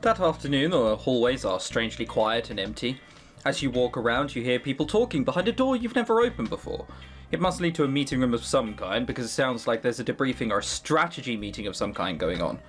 That afternoon, the hallways are strangely quiet and empty. As you walk around, you hear people talking behind a door you've never opened before. It must lead to a meeting room of some kind, because it sounds like there's a debriefing or a strategy meeting of some kind going on.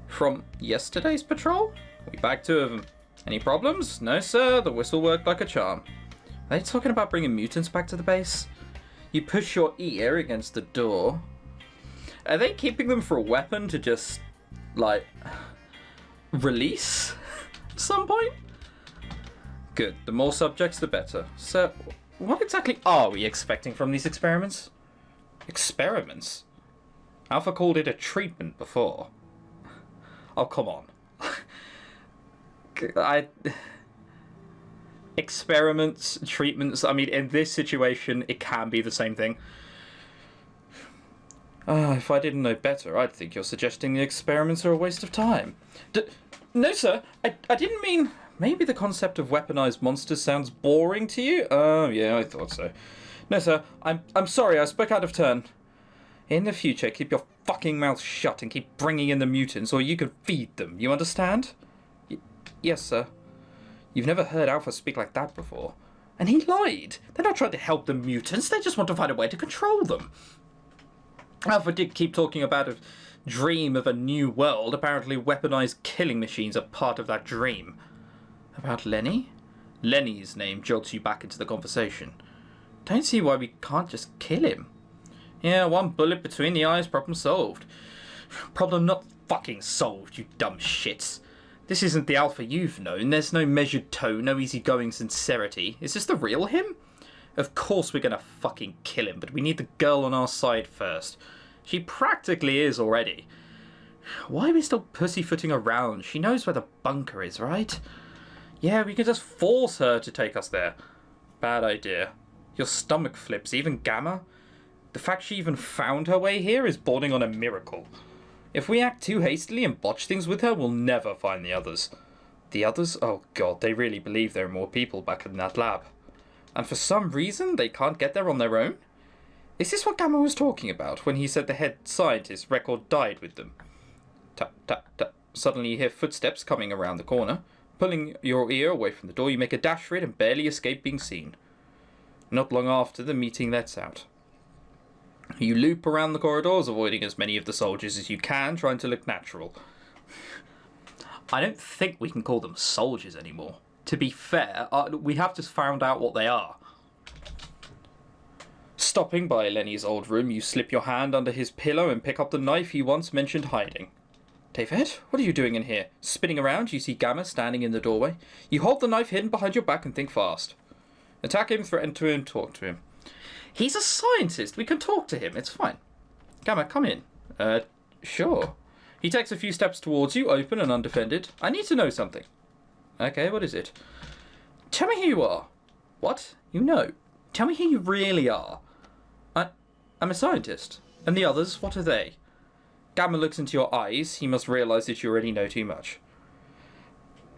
From yesterday's patrol? We bagged 2 of them. Any problems? No, sir. The whistle worked like a charm. Are they talking about bringing mutants back to the base? You push your ear against the door. Are they keeping them for a weapon to just, like, release at some point? Good. The more subjects, the better. So, what exactly are we expecting from these experiments? Experiments? Alpha called it a treatment before. Oh, come on. Experiments, treatments, I mean, in this situation, it can be the same thing. If I didn't know better, I'd think you're suggesting the experiments are a waste of time. No, sir, I didn't mean... Maybe the concept of weaponized monsters sounds boring to you? Oh, yeah, I thought so. No, sir, I'm sorry, I spoke out of turn. In the future, keep your fucking mouth shut and keep bringing in the mutants, or you can feed them, you understand? Yes, sir. You've never heard Alpha speak like that before. And he lied. They're not trying to help the mutants, they just want to find a way to control them. Alpha did keep talking about a dream of a new world. Apparently weaponized killing machines are part of that dream. About Lenny? Lenny's name jolts you back into the conversation. Don't see why we can't just kill him. Yeah, 1 bullet between the eyes, problem solved. Problem not fucking solved, you dumb shits. This isn't the Alpha you've known. There's no measured tone, no easygoing sincerity. Is this the real him? Of course we're gonna fucking kill him, but we need the girl on our side first. She practically is already. Why are we still pussyfooting around? She knows where the bunker is, right? Yeah, we can just force her to take us there. Bad idea. Your stomach flips, even Gamma. The fact she even found her way here is bordering on a miracle. If we act too hastily and botch things with her, we'll never find the others. The others? Oh god, they really believe there are more people back in that lab. And for some reason, they can't get there on their own? Is this what Gamma was talking about when he said the head scientist record died with them? Tap, tap, tap. Suddenly you hear footsteps coming around the corner. Pulling your ear away from the door, you make a dash for it and barely escape being seen. Not long after, the meeting lets out. You loop around the corridors, avoiding as many of the soldiers as you can, trying to look natural. I don't think we can call them soldiers anymore. To be fair, we have just found out what they are. Stopping by Lenny's old room, you slip your hand under his pillow and pick up the knife he once mentioned hiding. David, what are you doing in here? Spinning around, you see Gamma standing in the doorway. You hold the knife hidden behind your back and think fast. Attack him, threaten to him, talk to him. He's a scientist. We can talk to him. It's fine. Gamma, come in. Sure. He takes a few steps towards you, open and undefended. I need to know something. Okay, what is it? Tell me who you are. What? You know. Tell me who you really are. I'm a scientist. And the others, what are they? Gamma looks into your eyes. He must realize that you already know too much.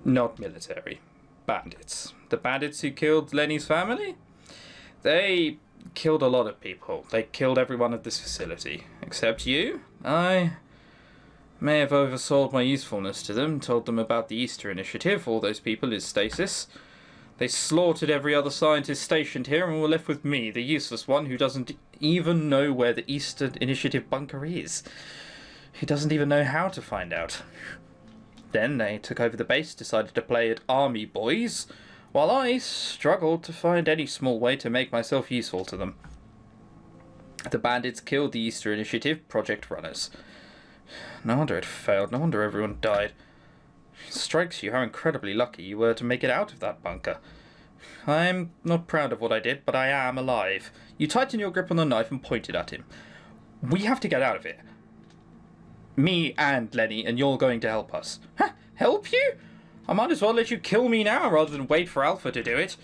Not military. Bandits. The bandits who killed Lenny's family? They killed a lot of people. They killed everyone at this facility. Except you? I may have oversold my usefulness to them, told them about the Easter Initiative. All those people is stasis. They slaughtered every other scientist stationed here and were left with me, the useless one who doesn't even know where the Easter Initiative bunker is. He doesn't even know how to find out. Then they took over the base, decided to play at army boys, while I struggled to find any small way to make myself useful to them. The bandits killed the Easter Initiative project runners. No wonder it failed, no wonder everyone died. It strikes you how incredibly lucky you were to make it out of that bunker. I'm not proud of what I did, but I am alive. You tighten your grip on the knife and pointed at him. We have to get out of here. Me and Lenny, and you're going to help us. Huh? Help you? I might as well let you kill me now rather than wait for Alpha to do it.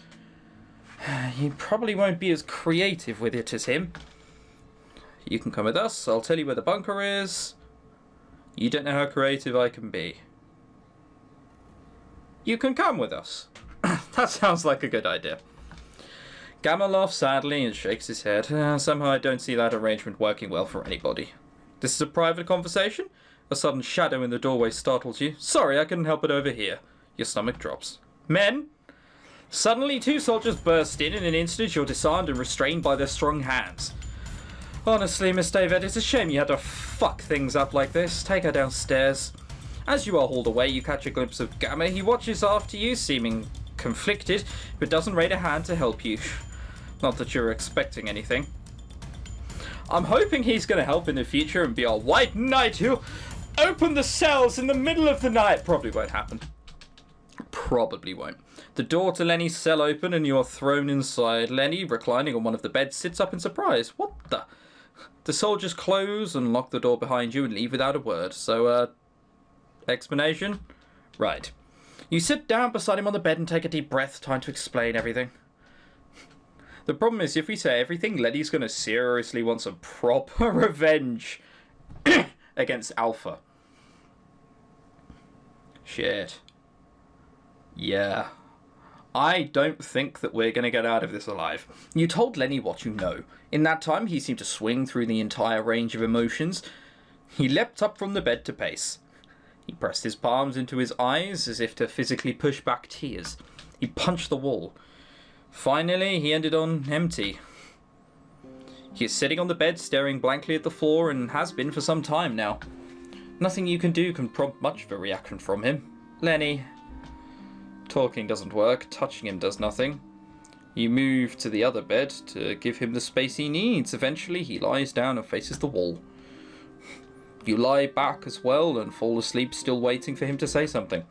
You probably won't be as creative with it as him. You can come with us. I'll tell you where the bunker is. You don't know how creative I can be. You can come with us. That sounds like a good idea. Gamma laughs sadly and shakes his head. Somehow I don't see that arrangement working well for anybody. This is a private conversation? A sudden shadow in the doorway startles you. Sorry, I couldn't help it over here. Your stomach drops. Men! Suddenly, 2 soldiers burst in an instant. You're disarmed and restrained by their strong hands. Honestly, Miss David, it's a shame you had to fuck things up like this. Take her downstairs. As you are hauled away, you catch a glimpse of Gamma. He watches after you, seeming conflicted, but doesn't raise a hand to help you. Not that you're expecting anything. I'm hoping he's going to help in the future and be our white knight who'll open the cells in the middle of the night. Probably won't happen. Probably won't. The door to Lenny's cell open and you are thrown inside. Lenny, reclining on one of the beds, sits up in surprise. What the? The soldiers close and lock the door behind you and leave without a word. So, explanation? Right. You sit down beside him on the bed and take a deep breath, trying to explain everything. The problem is, if we say everything, Lenny's going to seriously want some proper revenge against Alpha. Shit. Yeah. I don't think that we're going to get out of this alive. You told Lenny what you know. In that time, he seemed to swing through the entire range of emotions. He leapt up from the bed to pace. He pressed his palms into his eyes as if to physically push back tears. He punched the wall. Finally, he ended on empty. He is sitting on the bed, staring blankly at the floor, and has been for some time now. Nothing you can do can prompt much of a reaction from him. Lenny. Talking doesn't work, touching him does nothing. You move to the other bed to give him the space he needs. Eventually, he lies down and faces the wall. You lie back as well and fall asleep, still waiting for him to say something.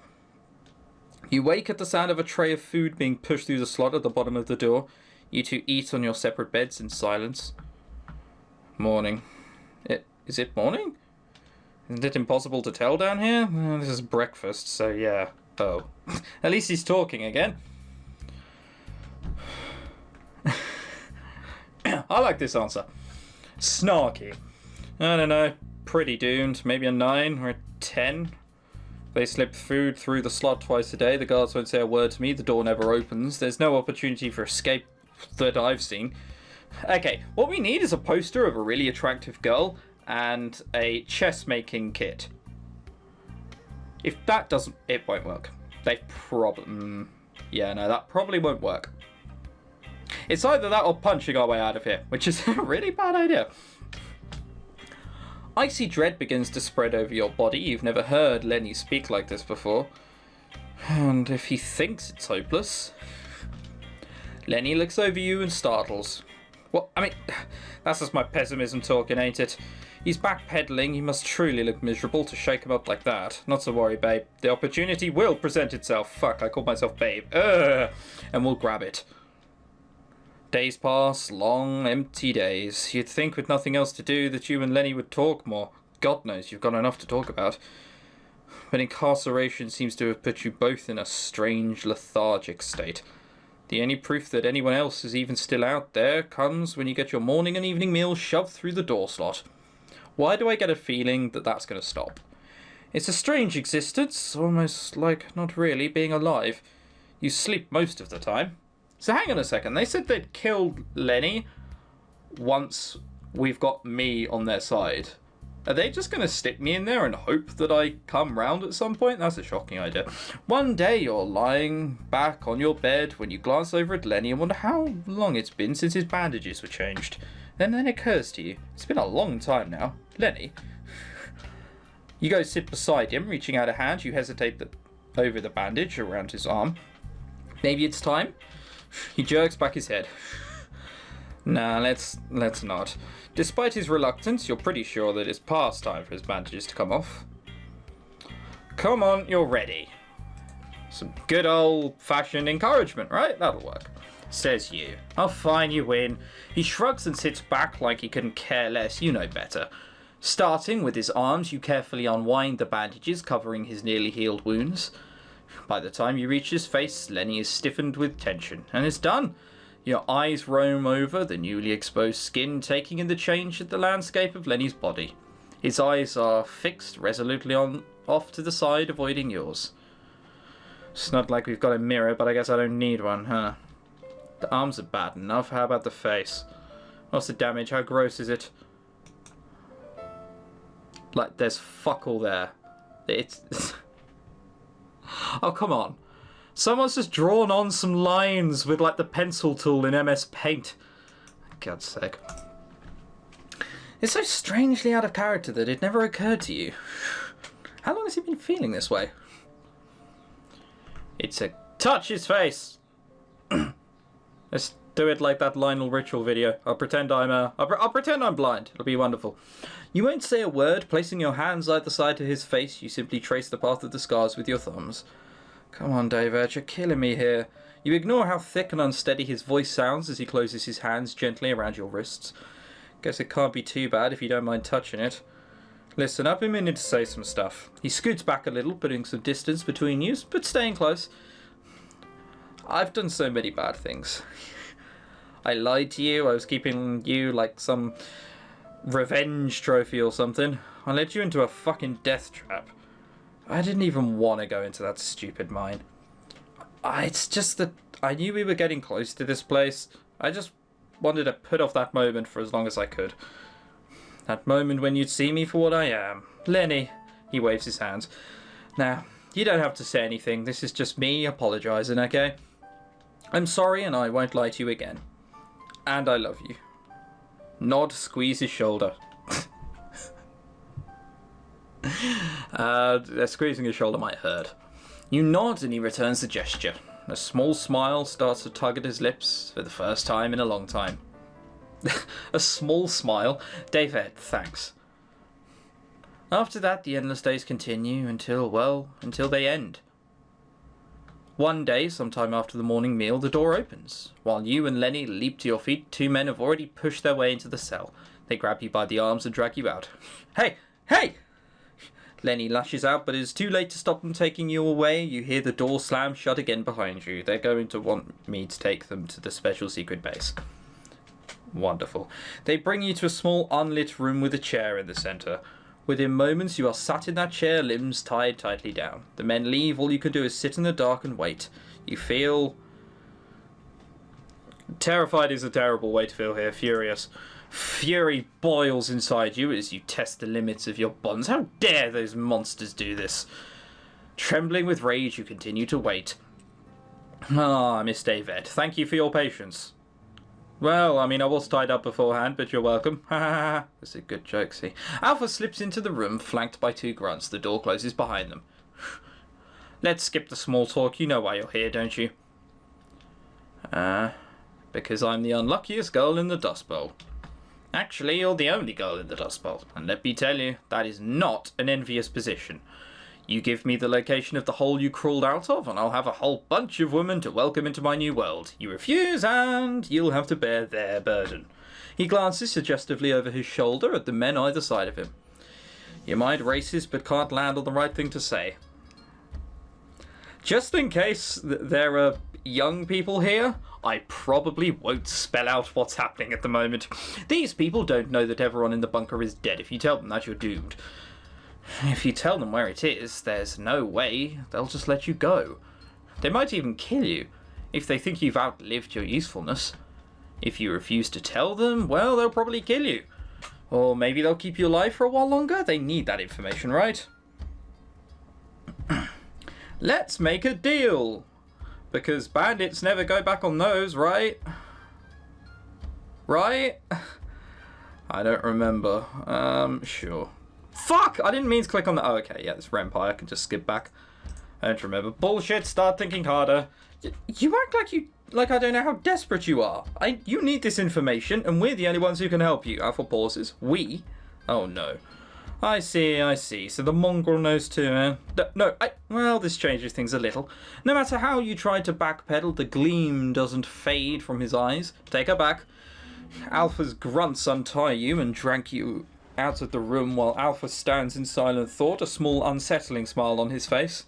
You wake at the sound of a tray of food being pushed through the slot at the bottom of the door. You two eat on your separate beds in silence. Morning. Is it morning? Isn't it impossible to tell down here? This is breakfast, so yeah. Oh. At least he's talking again. I like this answer. Snarky. I don't know. Pretty doomed. Maybe a 9 or a 10. They slip food through the slot twice a day. The guards won't say a word to me. The door never opens. There's no opportunity for escape that I've seen. Okay, what we need is a poster of a really attractive girl and a chess-making kit. If that doesn't... it won't work. They probably... yeah, no, that probably won't work. It's either that or punching our way out of here, which is a really bad idea. Icy dread begins to spread over your body. You've never heard Lenny speak like this before. And if he thinks it's hopeless... Lenny looks over you and startles. Well, I mean, that's just my pessimism talking, ain't it? He's backpedaling. He must truly look miserable to shake him up like that. Not to worry, babe. The opportunity will present itself. Fuck, I called myself babe. And we'll grab it. Days pass, long, empty days. You'd think with nothing else to do that you and Lenny would talk more. God knows you've got enough to talk about. But incarceration seems to have put you both in a strange, lethargic state. The only proof that anyone else is even still out there comes when you get your morning and evening meals shoved through the door slot. Why do I get a feeling that that's going to stop? It's a strange existence, almost like not really being alive. You sleep most of the time. So hang on a second, they said they'd killed Lenny once we've got me on their side. Are they just going to stick me in there and hope that I come round at some point? That's a shocking idea. One day you're lying back on your bed when you glance over at Lenny and wonder how long it's been since his bandages were changed. Then it occurs to you, it's been a long time now. Lenny. You go sit beside him, reaching out a hand. You hesitate over the bandage around his arm. Maybe it's time? He jerks back his head. Nah, let's not. Despite his reluctance, you're pretty sure that it's past time for his bandages to come off. Come on, you're ready. Some good old-fashioned encouragement, right? That'll work. Says you. Oh, fine, you win. He shrugs and sits back like he couldn't care less. You know better. Starting with his arms, you carefully unwind the bandages covering his nearly healed wounds. By the time you reach his face, Lenny is stiffened with tension, and it's done. Your eyes roam over the newly exposed skin, taking in the change at the landscape of Lenny's body. His eyes are fixed resolutely off to the side, avoiding yours. It's not like we've got a mirror, but I guess I don't need one, huh? The arms are bad enough. How about the face? What's the damage? How gross is it? Like, there's fuck all there. It's... Oh, come on. Someone's just drawn on some lines with, like, the pencil tool in MS Paint. For God's sake. It's so strangely out of character that it never occurred to you. How long has he been feeling this way? It's a... Touch his face! Let's do it like that Lionel Ritual video. I'll pretend I'm blind. It'll be wonderful. You won't say a word. Placing your hands either side to his face, you simply trace the path of the scars with your thumbs. Come on, David, you're killing me here. You ignore how thick and unsteady his voice sounds as he closes his hands gently around your wrists. Guess it can't be too bad if you don't mind touching it. Listen, I've been meaning to say some stuff. He scoots back a little, putting some distance between you, but staying close. I've done so many bad things. I lied to you. I was keeping you like some revenge trophy or something. I led you into a fucking death trap. I didn't even want to go into that stupid mine. It's just that I knew we were getting close to this place. I just wanted to put off that moment for as long as I could. That moment when you'd see me for what I am. Lenny. He waves his hands. Now, you don't have to say anything. This is just me apologising, okay? I'm sorry and I won't lie to you again. And I love you. Nod, squeeze his shoulder. Squeezing his shoulder might hurt. You nod and he returns the gesture. A small smile starts to tug at his lips for the first time in a long time. A small smile? David, thanks. After that, the endless days continue until they end. One day, sometime after the morning meal, the door opens. While you and Lenny leap to your feet, two men have already pushed their way into the cell. They grab you by the arms and drag you out. Hey! Hey! Lenny lashes out, but it is too late to stop them taking you away. You hear the door slam shut again behind you. They're going to want me to take them to the special secret base. Wonderful. They bring you to a small unlit room with a chair in the centre. Within moments, you are sat in that chair, limbs tied tightly down. The men leave. All you can do is sit in the dark and wait. You feel... Terrified is a terrible way to feel here. Furious. Fury boils inside you as you test the limits of your bonds. How dare those monsters do this? Trembling with rage, you continue to wait. Ah, Miss David, thank you for your patience. Well, I mean, I was tied up beforehand, but you're welcome. Ha ha ha. That's a good joke, see. Alpha slips into the room, flanked by two grunts. The door closes behind them. Let's skip the small talk. You know why you're here, don't you? Because I'm the unluckiest girl in the Dust Bowl. Actually, you're the only girl in the Dust Bowl. And let me tell you, that is not an envious position. You give me the location of the hole you crawled out of, and I'll have a whole bunch of women to welcome into my new world. You refuse, and you'll have to bear their burden. He glances suggestively over his shoulder at the men either side of him. Your mind races, but can't land on the right thing to say. Just in case there are young people here, I probably won't spell out what's happening at the moment. These people don't know that everyone in the bunker is dead. If you tell them that, you're doomed. If you tell them where it is, there's no way they'll just let you go. They might even kill you if they think you've outlived your usefulness. If you refuse to tell them, well, they'll probably kill you. Or maybe they'll keep you alive for a while longer. They need that information, right? Let's make a deal. Because bandits never go back on those, right? Right? I don't remember. Sure. Fuck! I didn't mean to click on the... Oh, okay, yeah, it's Rempire. I can just skip back. I don't remember. Bullshit, start thinking harder. You act like I don't know how desperate you are. You need this information, and we're the only ones who can help you. Alpha pauses. We? Oh, no. I see. So the mongrel knows too, eh? Well, this changes things a little. No matter how you try to backpedal, the gleam doesn't fade from his eyes. Take her back. Alpha's grunts untie you and drag you out of the room while Alpha stands in silent thought, a small unsettling smile on his face.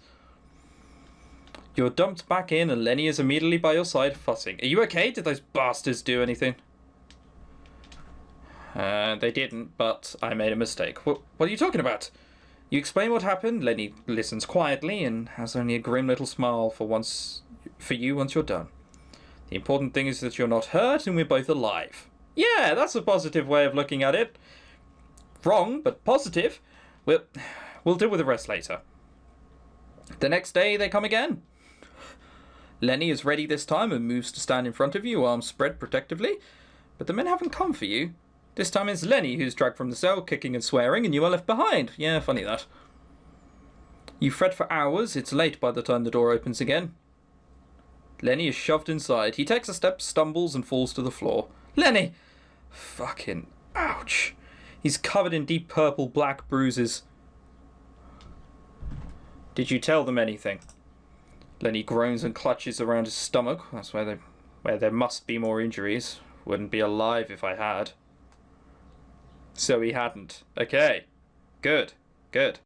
You're dumped back in and Lenny is immediately by your side, fussing. Are you okay? Did those bastards do anything? They didn't, but I made a mistake. What are you talking about? You explain what happened. Lenny listens quietly and has only a grim little smile for you once you're done. The important thing is that you're not hurt and we're both alive. Yeah, that's a positive way of looking at it. Wrong, but positive. We'll deal with the rest later. The next day, they come again. Lenny is ready this time and moves to stand in front of you, arms spread protectively. But the men haven't come for you. This time it's Lenny who's dragged from the cell, kicking and swearing, and you are left behind. Yeah, funny that. You fret for hours. It's late by the time the door opens again. Lenny is shoved inside. He takes a step, stumbles, and falls to the floor. Lenny! Fucking ouch. He's covered in deep purple black bruises. Did you tell them anything? Lenny groans and clutches around his stomach. That's where there must be more injuries. Wouldn't be alive if I had. So he hadn't. Okay. Good. Good.